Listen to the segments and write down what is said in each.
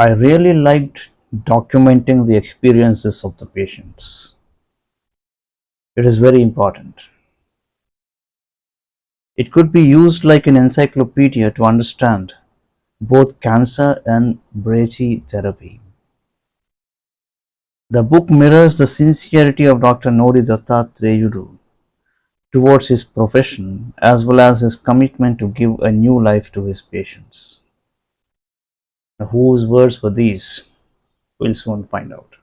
I really liked documenting the experiences of the patients. It is very important. It could be used like an encyclopedia to understand both cancer and brachytherapy. The book mirrors the sincerity of Dr. Nori Dattatreyudu towards his profession as well as his commitment to give a new life to his patients. Now, whose words were these? We'll soon find out.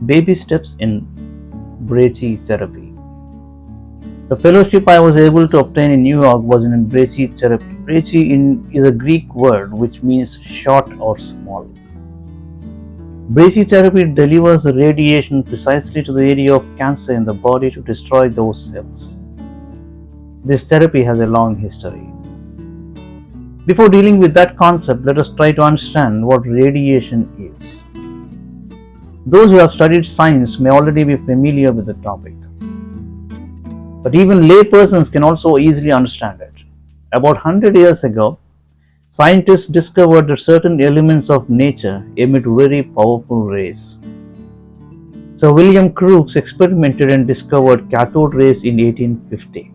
Baby steps in brachytherapy. The fellowship I was able to obtain in New York was in brachytherapy. Is a Greek word which means short or small. Brachytherapy delivers the radiation precisely to the area of cancer in the body to destroy those cells. This therapy has a long history. Before dealing with that concept, let us try to understand what radiation is. Those who have studied science may already be familiar with the topic, but even laypersons can also easily understand it. About 100 years ago, scientists discovered that certain elements of nature emit very powerful rays. Sir William Crookes experimented and discovered cathode rays in 1850.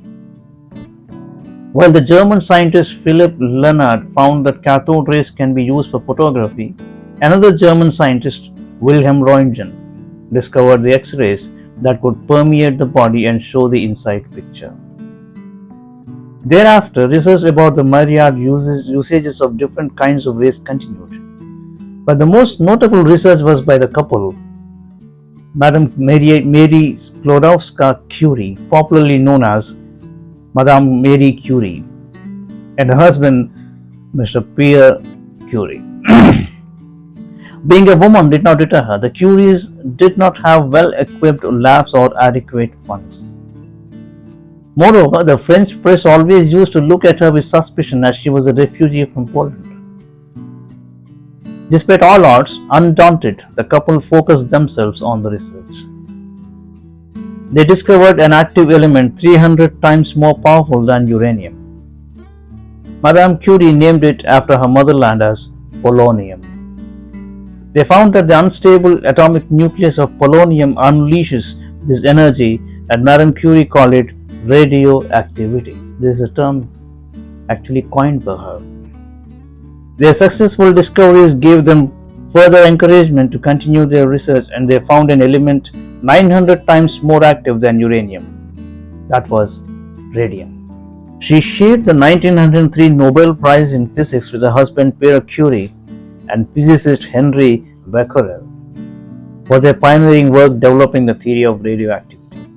While the German scientist Philipp Lenard found that cathode rays can be used for photography, another German scientist, Wilhelm Röntgen, discovered the X-rays that could permeate the body and show the inside picture. Thereafter, research about the myriad usages of different kinds of rays continued. But the most notable research was by the couple, Madame Marie Sklodowska-Curie, popularly known as Madame Marie Curie, and her husband, Mr. Pierre Curie. Being a woman did not deter her. The Curies did not have well-equipped labs or adequate funds. Moreover, the French press always used to look at her with suspicion as she was a refugee from Poland. Despite all odds, undaunted, the couple focused themselves on the research. They discovered an active element 300 times more powerful than uranium. Madame Curie named it after her motherland as polonium. They found that the unstable atomic nucleus of polonium unleashes this energy, and Madame Curie called it radioactivity. This is a term actually coined by her. Their successful discoveries gave them further encouragement to continue their research, and they found an element 900 times more active than uranium. That was radium. She shared the 1903 Nobel Prize in Physics with her husband Pierre Curie and physicist Henry Becquerel for their pioneering work developing the theory of radioactivity.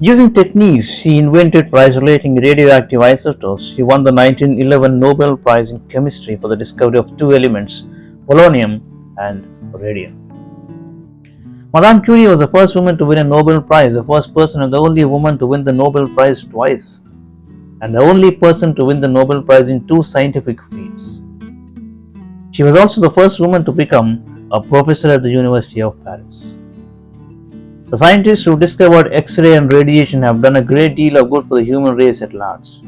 Using techniques she invented for isolating radioactive isotopes, she won the 1911 Nobel Prize in Chemistry for the discovery of two elements, polonium and radium. Madame Curie was the first woman to win a Nobel Prize, the first person and the only woman to win the Nobel Prize twice, and the only person to win the Nobel Prize in two scientific fields. She was also the first woman to become a professor at the University of Paris. The scientists who discovered X-ray and radiation have done a great deal of good for the human race at large.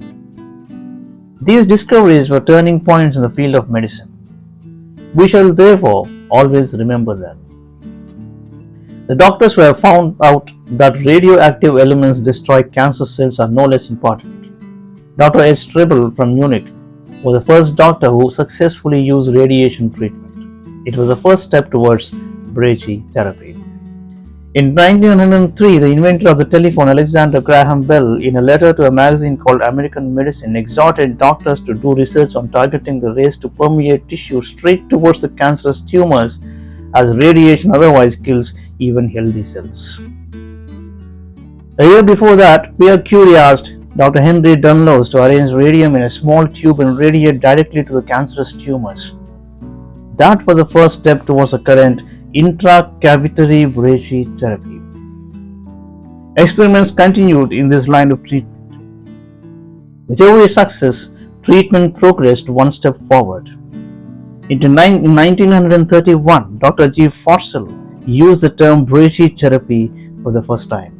These discoveries were turning points in the field of medicine. We shall therefore always remember them. The doctors who have found out that radioactive elements destroy cancer cells are no less important. Dr. S. Trebel from Munich was the first doctor who successfully used radiation treatment. It was the first step towards brachytherapy. In 1903, the inventor of the telephone, Alexander Graham Bell, in a letter to a magazine called American Medicine, exhorted doctors to do research on targeting the rays to permeate tissue straight towards the cancerous tumors, as radiation otherwise kills even healthy cells. A year before that, Pierre Curie asked Dr. Henry Dunlos to arrange radium in a small tube and radiate directly to the cancerous tumors. That was the first step towards the current intracavitary brachytherapy. Experiments continued in this line of treatment. With every success, treatment progressed one step forward. In 1931, Dr. G. Forsell used the term brachytherapy for the first time.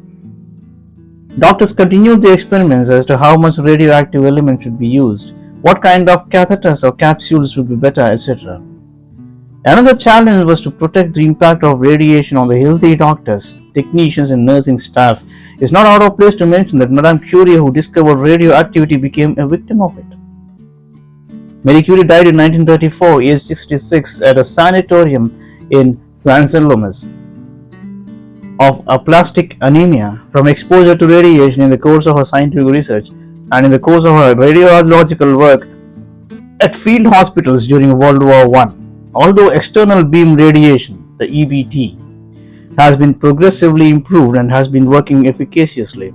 Doctors continued the experiments as to how much radioactive element should be used, what kind of catheters or capsules would be better, etc. Another challenge was to protect the impact of radiation on the healthy doctors, technicians and nursing staff. It is not out of place to mention that Madame Curie, who discovered radioactivity, became a victim of it. Marie Curie died in 1934, aged 66, at a sanatorium in Saint-Lô of aplastic anemia from exposure to radiation in the course of her scientific research and in the course of her radiological work at field hospitals during World War I. Although external beam radiation, the EBT, has been progressively improved and has been working efficaciously,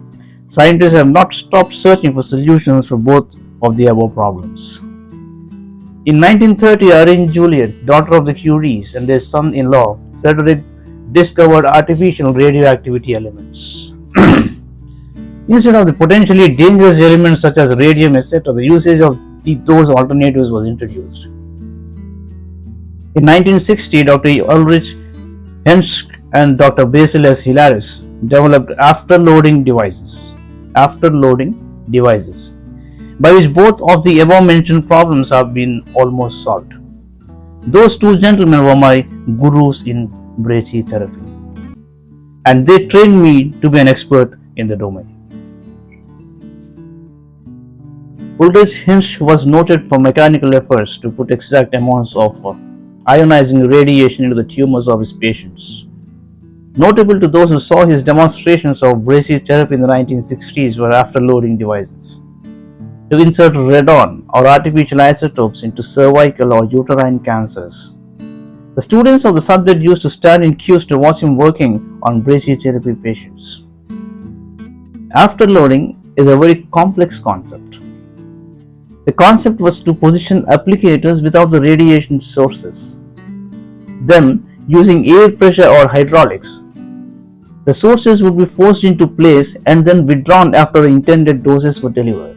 scientists have not stopped searching for solutions for both of the above problems. In 1930, Irene Juliet, daughter of the Curies, and their son-in-law, Frederick, discovered artificial radioactivity elements. Instead of the potentially dangerous elements such as radium, etc., the usage of those alternatives was introduced. In 1960, Dr. Ulrich Henschke and Dr. Basil S. Hilaris developed after-loading devices, by which both of the above-mentioned problems have been almost solved. Those two gentlemen were my gurus in brachytherapy, and they trained me to be an expert in the domain. Ulrich Henschke was noted for mechanical efforts to put exact amounts of ionizing radiation into the tumors of his patients. Notable to those who saw his demonstrations of brachytherapy in the 1960s were after-loading devices to insert radon or artificial isotopes into cervical or uterine cancers. The students of the subject used to stand in queues to watch him working on brachytherapy patients. After-loading is a very complex concept. The concept was to position applicators without the radiation sources. Then, using air pressure or hydraulics, the sources would be forced into place and then withdrawn after the intended doses were delivered.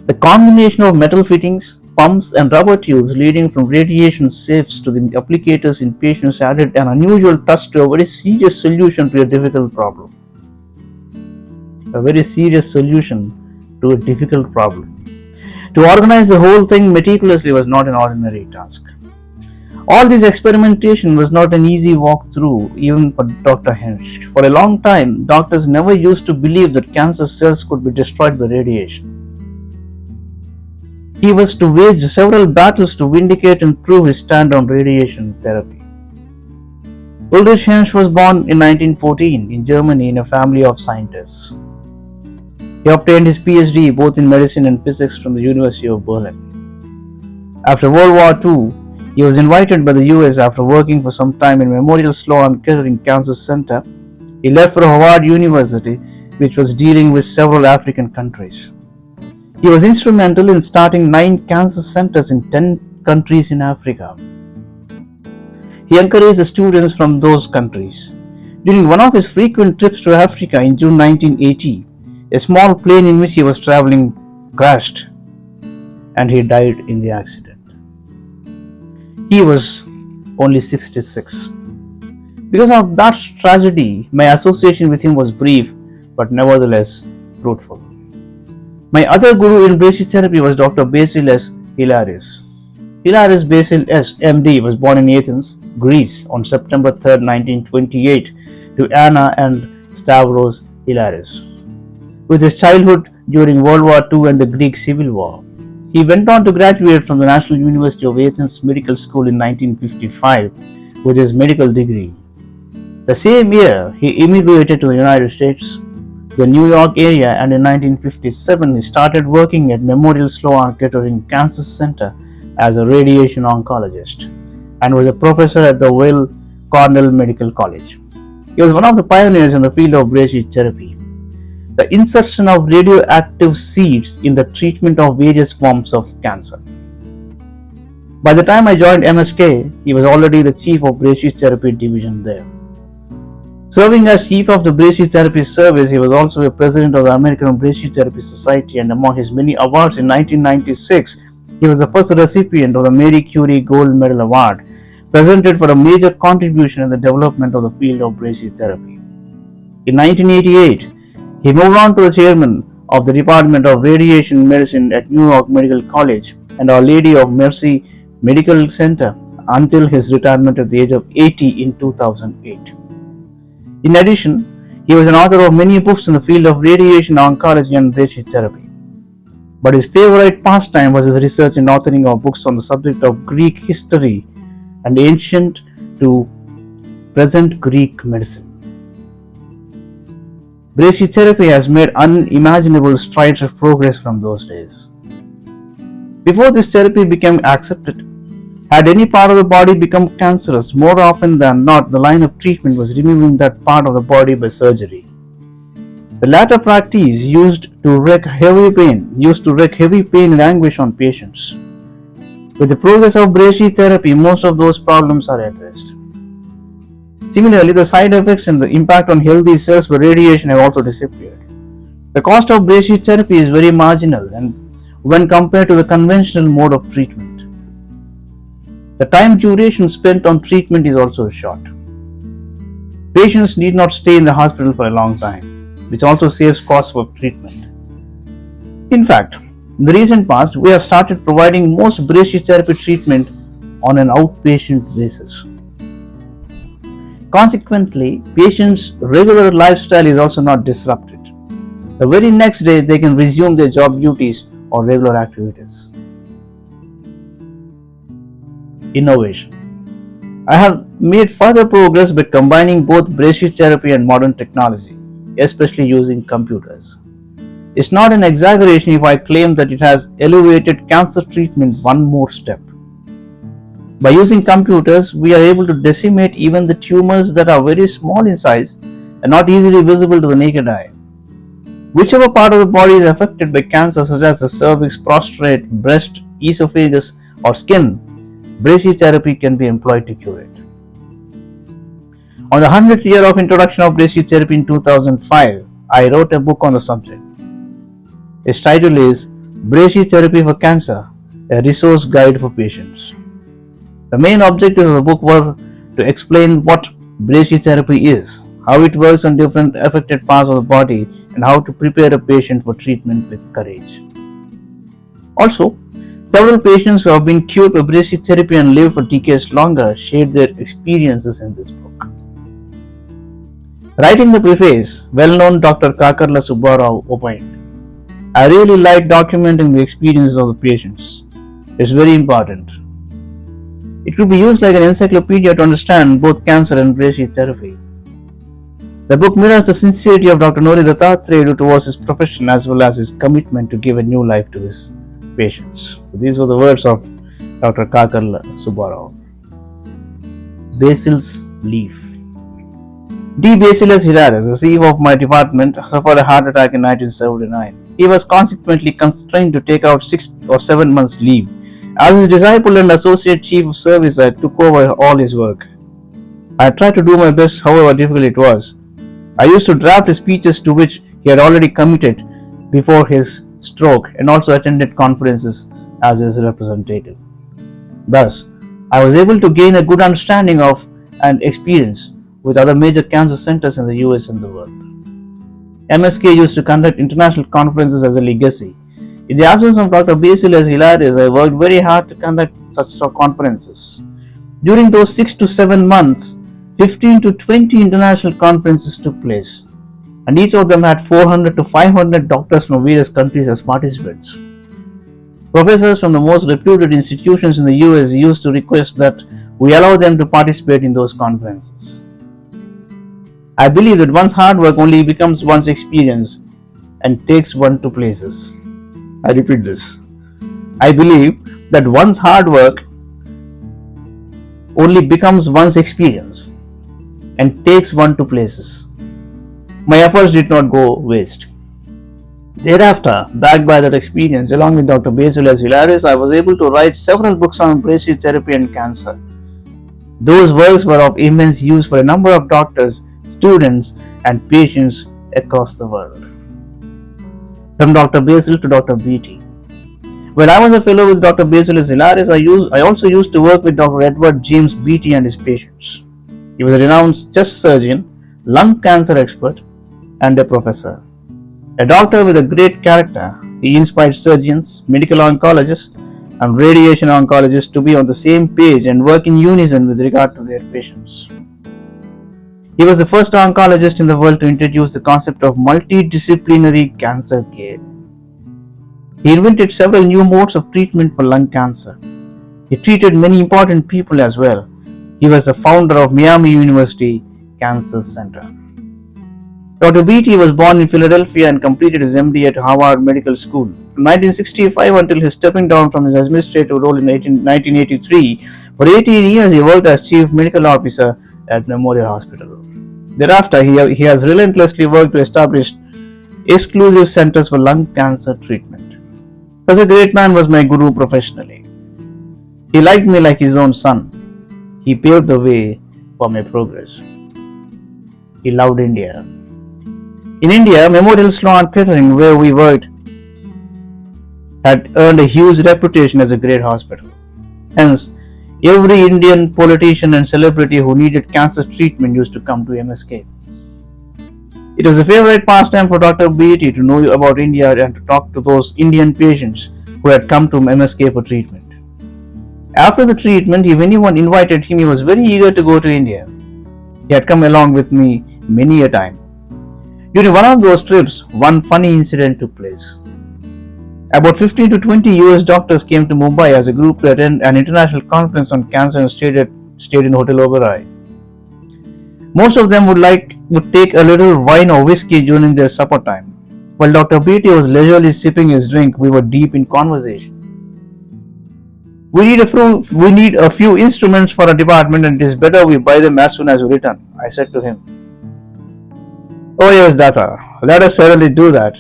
The combination of metal fittings, pumps and rubber tubes leading from radiation safes to the applicators in patients added an unusual touch to a very serious solution to a difficult problem. To organize the whole thing meticulously was not an ordinary task. All this experimentation was not an easy walk through, even for Dr. Henschke. For a long time, doctors never used to believe that cancer cells could be destroyed by radiation. He was to wage several battles to vindicate and prove his stand on radiation therapy. Ulrich Henschke was born in 1914 in Germany in a family of scientists. He obtained his PhD both in medicine and physics from the University of Berlin. After World War II, he was invited by the US after working for some time in Memorial Sloan Kettering Cancer Center. He left for Harvard University, which was dealing with several African countries. He was instrumental in starting 9 cancer centers in 10 countries in Africa. He encouraged the students from those countries. During one of his frequent trips to Africa in June 1980, a small plane in which he was traveling crashed and he died in the accident. He was only 66. Because of that tragedy, my association with him was brief but nevertheless fruitful. My other guru in brachytherapy was Dr. Basil S. Hilaris. Hilaris Basil S. MD was born in Athens, Greece on September 3, 1928 to Anna and Stavros Hilaris. With his childhood during World War II and the Greek Civil War, he went on to graduate from the National University of Athens Medical School in 1955 with his medical degree. The same year, he immigrated to the United States, the New York area, and in 1957 he started working at Memorial Sloan Kettering Cancer Center as a radiation oncologist and was a professor at the Weill Cornell Medical College. He was one of the pioneers in the field of brachytherapy. The insertion of radioactive seeds in the treatment of various forms of cancer. By the time I joined MSK, he was already the chief of brachytherapy division there. Serving as chief of the brachytherapy service, he was also a president of the American Brachytherapy Society, and among his many awards in 1996, he was the first recipient of the Marie Curie Gold Medal Award, presented for a major contribution in the development of the field of brachytherapy. In 1988, he moved on to the chairman of the Department of Radiation Medicine at New York Medical College and Our Lady of Mercy Medical Center until his retirement at the age of 80 in 2008. In addition, he was an author of many books in the field of radiation oncology and brachytherapy. But his favorite pastime was his research and authoring of books on the subject of Greek history and ancient to present Greek medicine. Brachytherapy has made unimaginable strides of progress from those days. Before this therapy became accepted, had any part of the body become cancerous, more often than not, the line of treatment was removing that part of the body by surgery. The latter practice used to wreak heavy pain and anguish on patients. With the progress of brachytherapy, most of those problems are addressed. Similarly, the side effects and the impact on healthy cells by radiation have also disappeared. The cost of brachytherapy is very marginal and when compared to the conventional mode of treatment. The time duration spent on treatment is also short. Patients need not stay in the hospital for a long time, which also saves costs for treatment. In fact, in the recent past, we have started providing most brachytherapy treatment on an outpatient basis. Consequently, patients' regular lifestyle is also not disrupted. The very next day, they can resume their job duties or regular activities. Innovation. I have made further progress by combining both brachytherapy and modern technology, especially using computers. It's not an exaggeration if I claim that it has elevated cancer treatment one more step. By using computers, we are able to decimate even the tumors that are very small in size and not easily visible to the naked eye. Whichever part of the body is affected by cancer, such as the cervix, prostate, breast, esophagus, or skin, brachytherapy can be employed to cure it. On the 100th year of introduction of brachytherapy in 2005, I wrote a book on the subject. Its title is Brachytherapy for Cancer, a resource guide for patients. The main objectives of the book were to explain what brachytherapy is, how it works on different affected parts of the body, and how to prepare a patient for treatment with courage. Also, several patients who have been cured by brachytherapy and lived for decades longer shared their experiences in this book. Writing the preface, well-known Dr. Kakarla Subbarao opined, "I really like documenting the experiences of the patients. It's very important. It could be used like an encyclopedia to understand both cancer and brachytherapy." The book mirrors the sincerity of Dr. Nori Dattatreyudu towards his profession as well as his commitment to give a new life to his patients. So these were the words of Dr. Kakarla Subbarao. Basil's leaf. D. Basil S. Hilaris, the CEO of my department, suffered a heart attack in 1979. He was consequently constrained to take out 6 or 7 months leave. As his disciple and associate chief of service, I took over all his work. I tried to do my best, however difficult it was. I used to draft his speeches to which he had already committed before his stroke and also attended conferences as his representative. Thus, I was able to gain a good understanding of and experience with other major cancer centers in the US and the world. MSK used to conduct international conferences as a legacy. In the absence of Dr. Basil as Hilaris, I worked very hard to conduct such conferences. During those 6 to 7 months, 15 to 20 international conferences took place, and each of them had 400 to 500 doctors from various countries as participants. Professors from the most reputed institutions in the US used to request that we allow them to participate in those conferences. I believe that one's hard work only becomes one's experience and takes one to places. I repeat this. I believe that one's hard work only becomes one's experience and takes one to places. My efforts did not go waste. Thereafter, backed by that experience, along with Dr. Basil S. Hilaris, I was able to write several books on bracelet therapy and cancer. Those works were of immense use for a number of doctors, students, and patients across the world. From Dr. Basil to Dr. Beatty. When I was a fellow with Dr. Basil S. Hilaris, I also used to work with Dr. Edward James Beatty and his patients. He was a renowned chest surgeon, lung cancer expert, and a professor. A doctor with a great character, he inspired surgeons, medical oncologists, and radiation oncologists to be on the same page and work in unison with regard to their patients. He was the first oncologist in the world to introduce the concept of multidisciplinary cancer care. He invented several new modes of treatment for lung cancer. He treated many important people as well. He was the founder of Miami University Cancer Center. Dr. Beatty was born in Philadelphia and completed his MD at Harvard Medical School. From 1965 until his stepping down from his administrative role in 1983, for 18 years he worked as Chief Medical Officer at Memorial Hospital. Thereafter, he has relentlessly worked to establish exclusive centers for lung cancer treatment. Such a great man was my guru professionally. He liked me like his own son. He paved the way for my progress. He loved India. In India, Memorial Sloan Kettering, where we worked, had earned a huge reputation as a great hospital. Hence, every Indian politician and celebrity who needed cancer treatment used to come to MSK. It was a favorite pastime for Dr. Beatty to know about India and to talk to those Indian patients who had come to MSK for treatment. After the treatment, if anyone invited him, he was very eager to go to India. He had come along with me many a time. During one of those trips, one funny incident took place. About 15 to 20 US doctors came to Mumbai as a group to attend an international conference on cancer and stayed in Hotel Oberoi. Most of them would take a little wine or whiskey during their supper time. While Dr. Beatty was leisurely sipping his drink, we were deep in conversation. We need a few instruments for a department, and it is better we buy them as soon as we return, I said to him. Oh yes, Datta, let us certainly do that.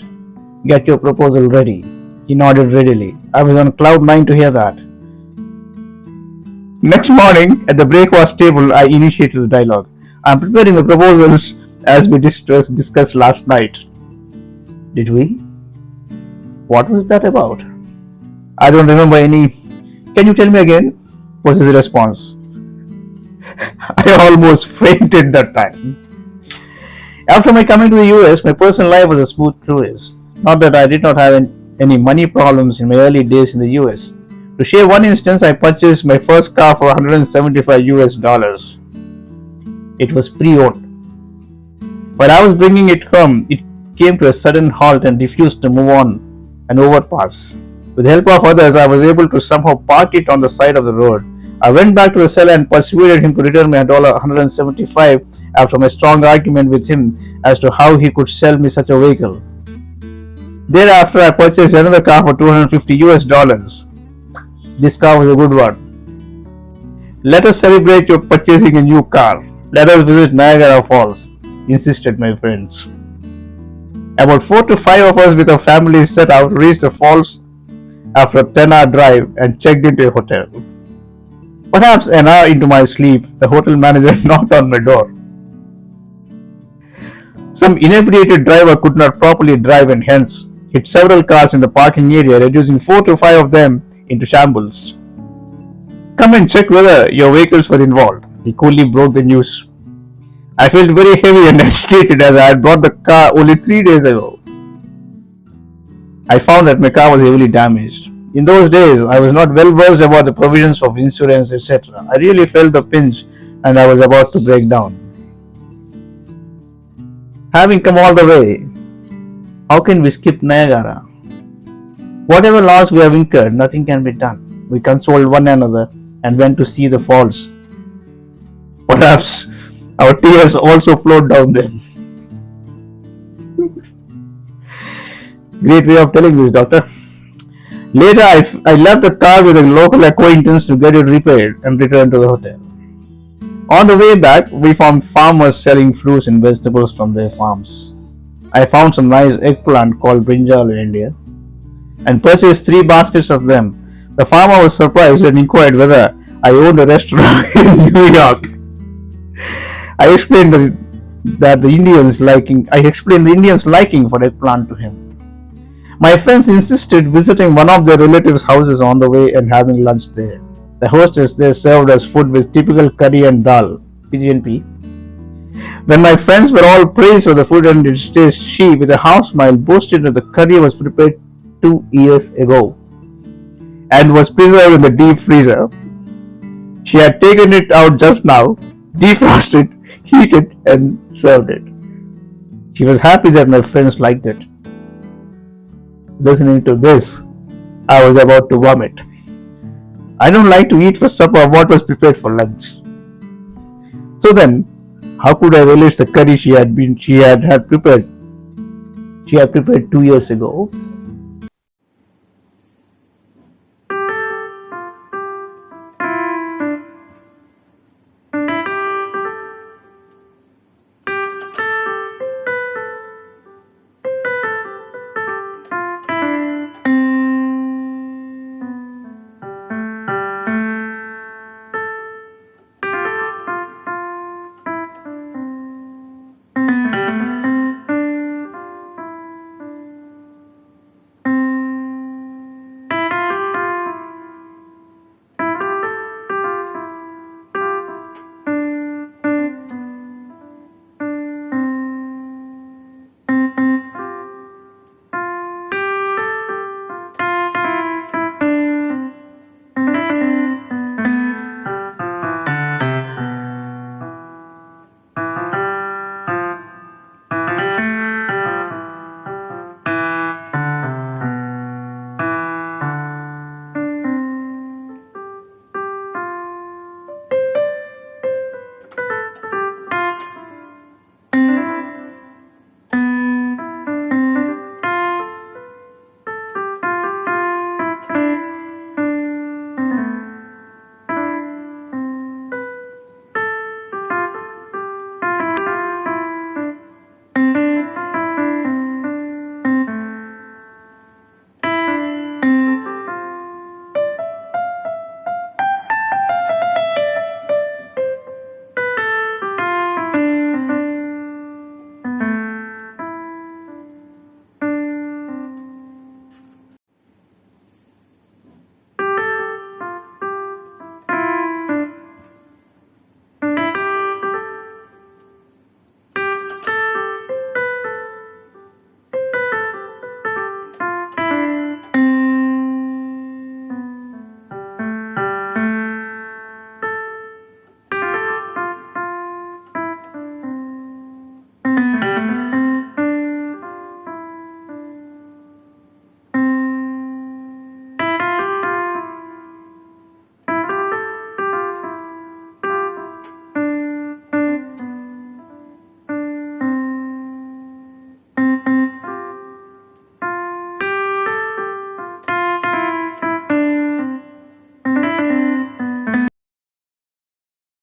Get your proposal ready. He nodded readily. I was on cloud 9 to hear that. Next morning, at the breakfast table, I initiated the dialogue. I am preparing the proposals as we discussed last night. Did we? What was that about? I don't remember any. Can you tell me again? Was his response. I almost fainted that time. After my coming to the US, my personal life was a smooth cruise. Not that I did not have any money problems in my early days in the US. To share one instance, I purchased my first car for $175. It was pre-owned. While I was bringing it home, it came to a sudden halt and refused to move on an overpass. With the help of others, I was able to somehow park it on the side of the road. I went back to the seller and persuaded him to return me $175 after my strong argument with him as to how he could sell me such a vehicle. Thereafter, I purchased another car for $250. This car was a good one. Let us celebrate your purchasing a new car. Let us visit Niagara Falls, insisted my friends. About 4 to 5 of us with our families set out, reached the falls after a 10-hour drive and checked into a hotel. Perhaps an hour into my sleep, the hotel manager knocked on my door. Some inebriated driver could not properly drive and hence hit several cars in the parking area, reducing 4 to 5 of them into shambles. Come and check whether your vehicles were involved. He coolly broke the news. I felt very heavy and agitated as I had bought the car only 3 days ago. I found that my car was heavily damaged. In those days, I was not well versed about the provisions of insurance, etc. I really felt the pinch and I was about to break down. Having come all the way, how can we skip Niagara? Whatever loss we have incurred, nothing can be done. We consoled one another and went to see the falls. Perhaps our tears also flowed down there. Great way of telling this, doctor. Later, I left the car with a local acquaintance to get it repaired and returned to the hotel. On the way back, we found farmers selling fruits and vegetables from their farms. I found some nice eggplant called brinjal in India and purchased 3 baskets of them. The farmer was surprised and inquired whether I owned a restaurant in New York. I explained the Indians' liking for eggplant to him. My friends insisted visiting one of their relatives' houses on the way and having lunch there. The hostess there served us food with typical curry and dal, PGNP. When my friends were all praised for the food and its taste, she, with a half smile, boasted that the curry was prepared 2 years ago and was preserved in the deep freezer. She had taken it out just now, defrosted, heated, and served it. She was happy that my friends liked it. Listening to this, I was about to vomit. I don't like to eat for supper what was prepared for lunch. So then, how could I relish the curry she had prepared 2 years ago?